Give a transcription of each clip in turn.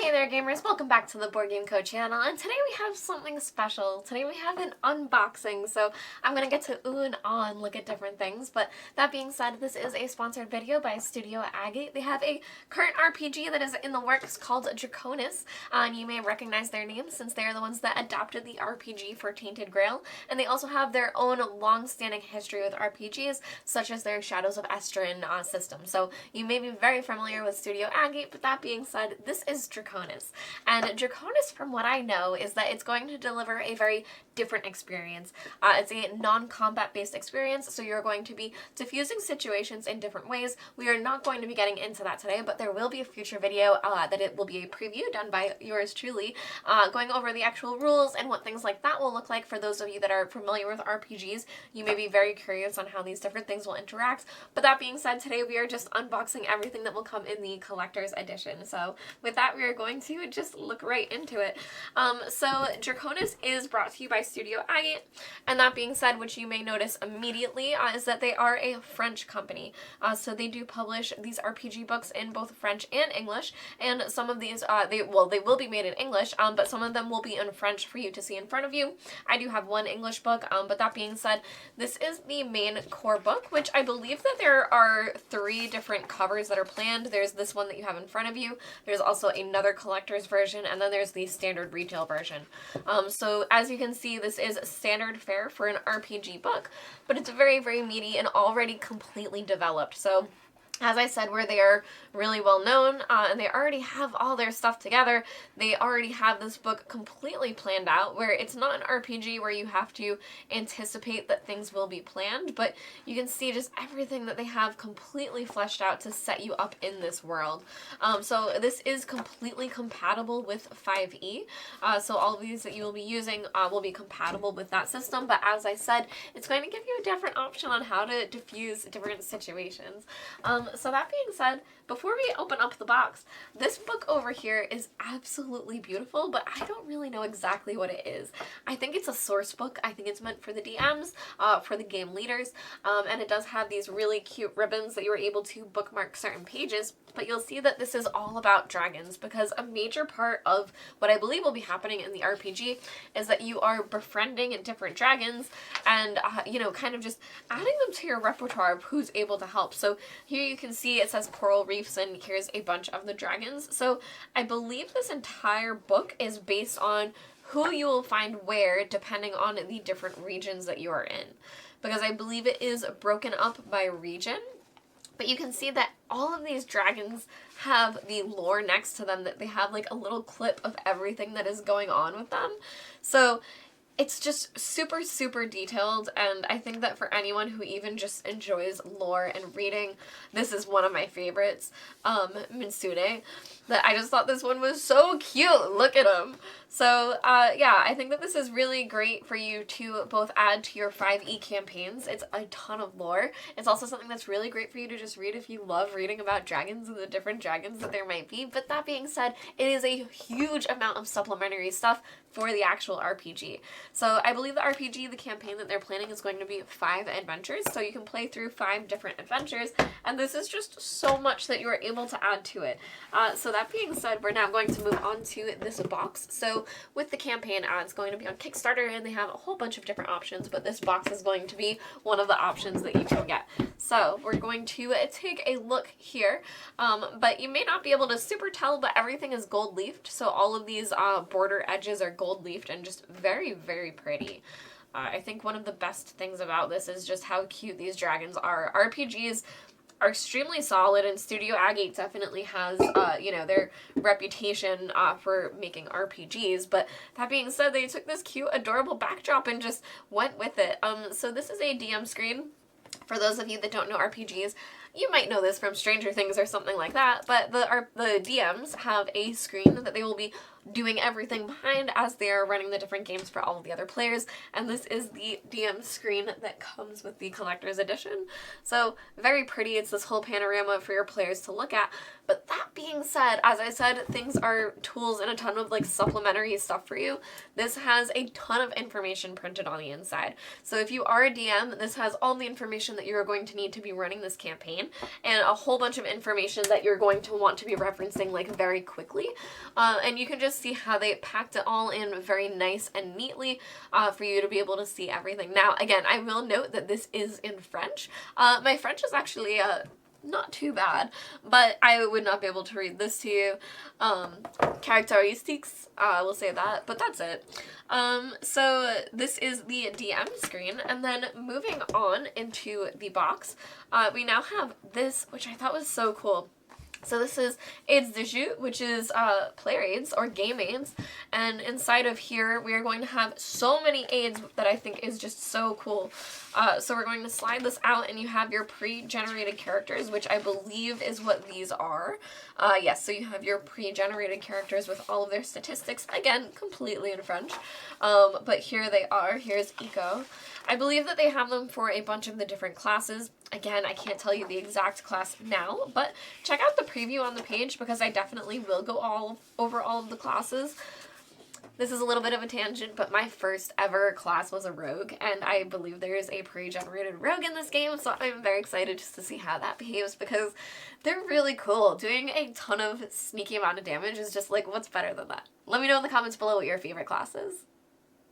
Hey there gamers, welcome back to the Board Game Co channel, and today we have something special. Today we have an unboxing, so I'm gonna get to ooh and ah and look at different things, but that being said, this is a sponsored video by Studio Ghibli. They have a current RPG that is in the works called Draconis, and you may recognize their name since they are the ones that adapted the RPG for Tainted Grail, and they also have their own long-standing history with RPGs, such as their Shadows of Estrin system. So you may be very familiar with Studio Ghibli, but that being said, this is Draconis. And Draconis, from what I know, is that it's going to deliver a very different experience. It's a non-combat based experience, so you're going to be diffusing situations in different ways. We are not going to be getting into that today, but there will be a future video that it will be a preview done by yours truly, going over the actual rules and what things like that will look like for those of you that are familiar with RPGs. You may be very curious on how these different things will interact, but that being said, today we are just unboxing everything that will come in the collector's edition. So with that, we are going to just look right into it. So Draconis is brought to you by Studio Ghibli, and that being said, which you may notice immediately, is that they are a French company. So they do publish these RPG books in both French and English, and some of these, they will be made in English, but some of them will be in French for you to see in front of you. I do have one English book, but that being said, this is the main core book, which I believe that there are 3 different covers that are planned. There's this one that you have in front of you, there's also another collector's version, and then there's the standard retail version. So as you can see, this is standard fare for an RPG book, but it's very, very meaty and already completely developed. So as I said, where they are really well known, and they already have all their stuff together, they already have this book completely planned out, where it's not an RPG where you have to anticipate that things will be planned, but you can see just everything that they have completely fleshed out to set you up in this world. So this is completely compatible with 5e, so all of these that you will be using will be compatible with that system, but as I said, it's going to give you a different option on how to diffuse different situations. So that being said, before we open up the box, this book over here is absolutely beautiful, but I don't really know exactly what it is. I think it's a source book. I think it's meant for the DMs, for the game leaders, and it does have these really cute ribbons that you are able to bookmark certain pages, but you'll see that this is all about dragons, because a major part of what I believe will be happening in the RPG is that you are befriending different dragons and, you know, kind of just adding them to your repertoire of who's able to help. So here you can see it says coral reefs, and here's a bunch of the dragons. So I believe this entire book is based on who you will find where, depending on the different regions that you are in, because I believe it is broken up by region. But you can see that all of these dragons have the lore next to them, that they have like a little clip of everything that is going on with them. So it's just super, super detailed, and I think that for anyone who even just enjoys lore and reading, this is one of my favorites, Minsude, that I just thought this one was so cute. Look at him. So, yeah, I think that this is really great for you to both add to your 5e campaigns. It's a ton of lore. It's also something that's really great for you to just read if you love reading about dragons and the different dragons that there might be. But that being said, it is a huge amount of supplementary stuff for the actual RPG. So I believe the RPG, the campaign that they're planning, is going to be 5 adventures, so you can play through 5 different adventures, and this is just so much that you are able to add to it. So that being said, we're now going to move on to this box. So with the campaign, it's going to be on Kickstarter, and they have a whole bunch of different options, but this box is going to be one of the options that you can get. So we're going to take a look here, but you may not be able to super tell, but everything is gold leafed, so all of these border edges are gold leafed and just very, very pretty. I think one of the best things about this is just how cute these dragons are. RPGs are extremely solid, and Studio Ghibli definitely has, you know, their reputation for making RPGs, but that being said, they took this cute, adorable backdrop and just went with it. So this is a DM screen. For those of you that don't know RPGs, you might know this from Stranger Things or something like that, but the DMs have a screen that they will be doing everything behind as they are running the different games for all of the other players, and this is the DM screen that comes with the collector's edition. So very pretty. It's this whole panorama for your players to look at. But that being said, as I said, things are tools and a ton of like supplementary stuff for you. This has a ton of information printed on the inside. So if you are a DM, this has all the information that you are going to need to be running this campaign. campaign and a whole bunch of information that you're going to want to be referencing like very quickly. And you can just see how they packed it all in very nice and neatly for you to be able to see everything. Now, again, I will note that this is in French. My French is actually not too bad, but I would not be able to read this to you. Characteristics, we'll say that, but that's it. So this is the DM screen, and then moving on into the box, we now have this, which I thought was so cool. So this is aides de jeu, which is player aids or game aids, and inside of here we are going to have so many aids that I think is just so cool. So we're going to slide this out and you have your pre-generated characters, which I believe is what these are. Yes, so you have your pre-generated characters with all of their statistics, again, completely in French. But here they are. Here's Eco. I believe that they have them for a bunch of the different classes. Again, I can't tell you the exact class now, but check out the preview on the page because I definitely will go over all of the classes. This is a little bit of a tangent, but my first ever class was a rogue, and I believe there is a pre-generated rogue in this game, so I'm very excited just to see how that behaves because they're really cool. Doing a ton of sneaky amount of damage is just like, what's better than that? Let me know in the comments below what your favorite class is.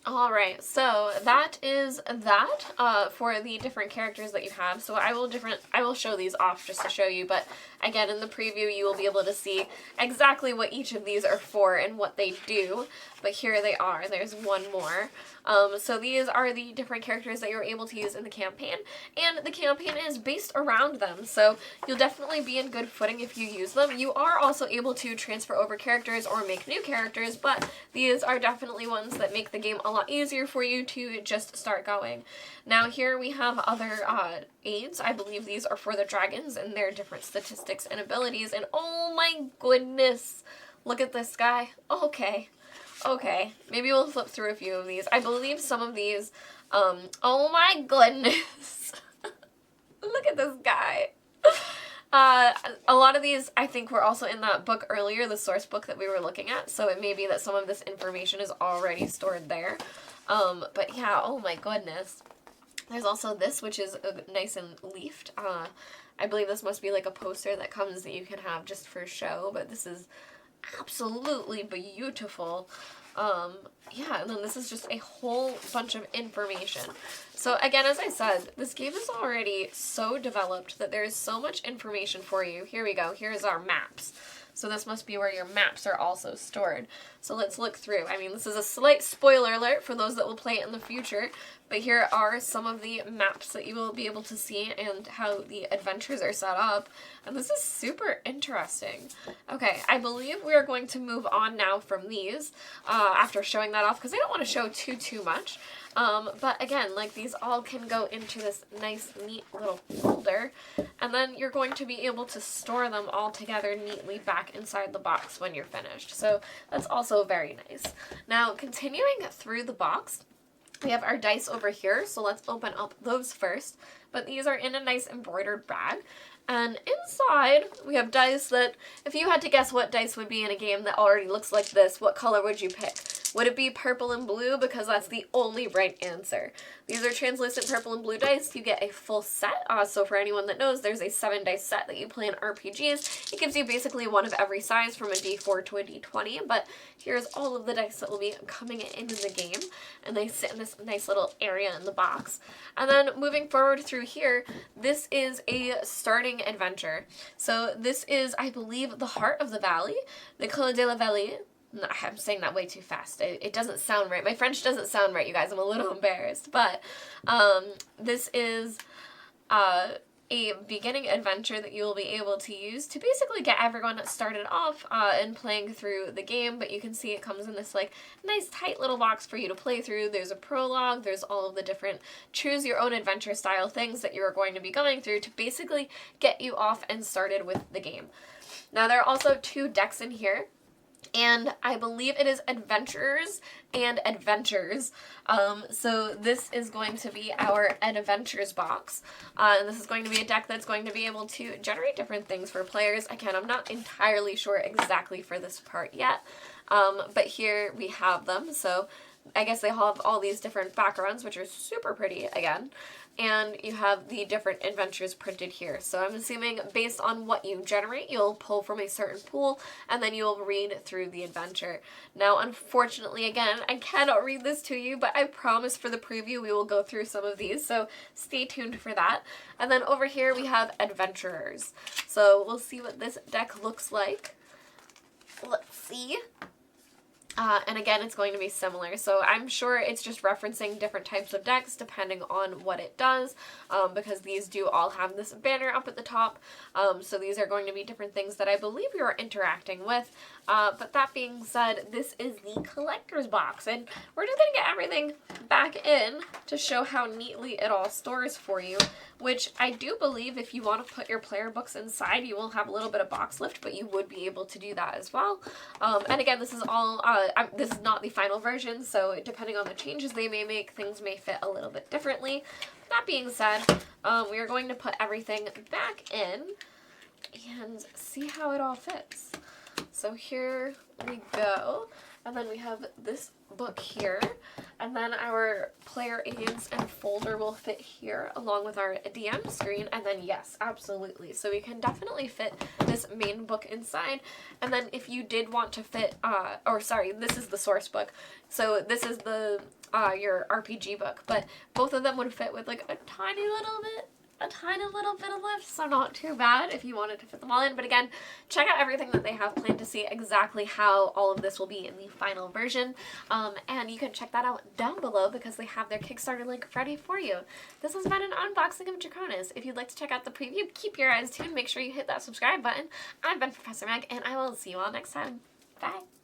Alright, so that is that for the different characters that you have. So I will show these off just to show you, but again, in the preview you will be able to see exactly what each of these are for and what they do. But here they are. There's one more. So these are the different characters that you're able to use in the campaign, and the campaign is based around them, so you'll definitely be in good footing if you use them. You are also able to transfer over characters or make new characters, but these are definitely ones that make the game a lot easier for you to just start going. Now here we have other aids. I believe these are for the dragons and their different statistics and abilities, and oh my goodness, look at this guy. Okay, maybe we'll flip through a few of these. I believe some of these, oh my goodness. Look at this guy. A lot of these, I think, were also in that book earlier, the source book that we were looking at, so it may be that some of this information is already stored there. But yeah, oh my goodness. There's also this, which is nice and leafed. I believe this must be like a poster that comes that you can have just for show, but this is absolutely beautiful. Yeah, and then this is just a whole bunch of information. So again, as I said, this game is already so developed that there is so much information for you. Here we go. Here's our maps. So this must be where your maps are also stored. So let's look through. I mean, this is a slight spoiler alert for those that will play it in the future, but here are some of the maps that you will be able to see and how the adventures are set up. And this is super interesting. Okay, I believe we are going to move on now from these after showing that off because I don't want to show too much. But again, like these all can go into this nice, neat little folder, and then you're going to be able to store them all together neatly back inside the box when you're finished. So that's also very nice. Now, continuing through the box, we have our dice over here, so let's open up those first. But these are in a nice embroidered bag. And inside, we have dice that, if you had to guess what dice would be in a game that already looks like this, what color would you pick? Would it be purple and blue? Because that's the only right answer. These are translucent purple and blue dice. You get a full set. So for anyone that knows, there's a 7 dice set that you play in RPGs. It gives you basically one of every size from a D4 to a D20. But here's all of the dice that will be coming into the game. And they sit in this nice little area in the box. And then moving forward through here, this is a starting adventure. So this is, I believe, the Heart of the Valley, the Cœur de la Vallée. No, I'm saying that way too fast. It doesn't sound right. My French doesn't sound right, you guys. I'm a little embarrassed. But this is a beginning adventure that you will be able to use to basically get everyone started off and playing through the game. But you can see it comes in this like nice tight little box for you to play through. There's a prologue. There's all of the different choose your own adventure style things that you're going to be going through to basically get you off and started with the game. Now there are also 2 decks in here. And I believe it is Adventurers and Adventures. So this is going to be our Adventures box. And this is going to be a deck that's going to be able to generate different things for players. Again, I'm not entirely sure exactly for this part yet. But here we have them. So I guess they have all these different backgrounds, which are super pretty again. And you have the different adventures printed here. So I'm assuming based on what you generate, you'll pull from a certain pool and then you'll read through the adventure. Now, unfortunately, again, I cannot read this to you, but I promise for the preview we will go through some of these. So stay tuned for that. And then over here we have adventurers. So we'll see what this deck looks like. Let's see. And again, it's going to be similar. So I'm sure it's just referencing different types of decks depending on what it does, because these do all have this banner up at the top. So these are going to be different things that I believe you are interacting with. But that being said, this is the collector's box, and we're just going to get everything back in to show how neatly it all stores for you, which I do believe if you want to put your player books inside, you will have a little bit of box lift, but you would be able to do that as well. And again, this is all, this is not the final version, so depending on the changes they may make, things may fit a little bit differently. That being said, we are going to put everything back in and see how it all fits. So here we go, and then we have this book here, and then our player aids and folder will fit here along with our DM screen, and then yes, absolutely. So we can definitely fit this main book inside, and then if you did want to fit, or sorry, this is the source book, so this is the your RPG book, but both of them would fit with like a tiny little bit of lift, so not too bad if you wanted to fit them all in. But again, check out everything that they have planned to see exactly how all of this will be in the final version. And you can check that out down below because they have their Kickstarter link ready for you. This has been an unboxing of Draconis. If you'd like to check out the preview, keep your eyes tuned. Make sure you hit that subscribe button. I've been Professor Meg, and I will see you all next time. Bye!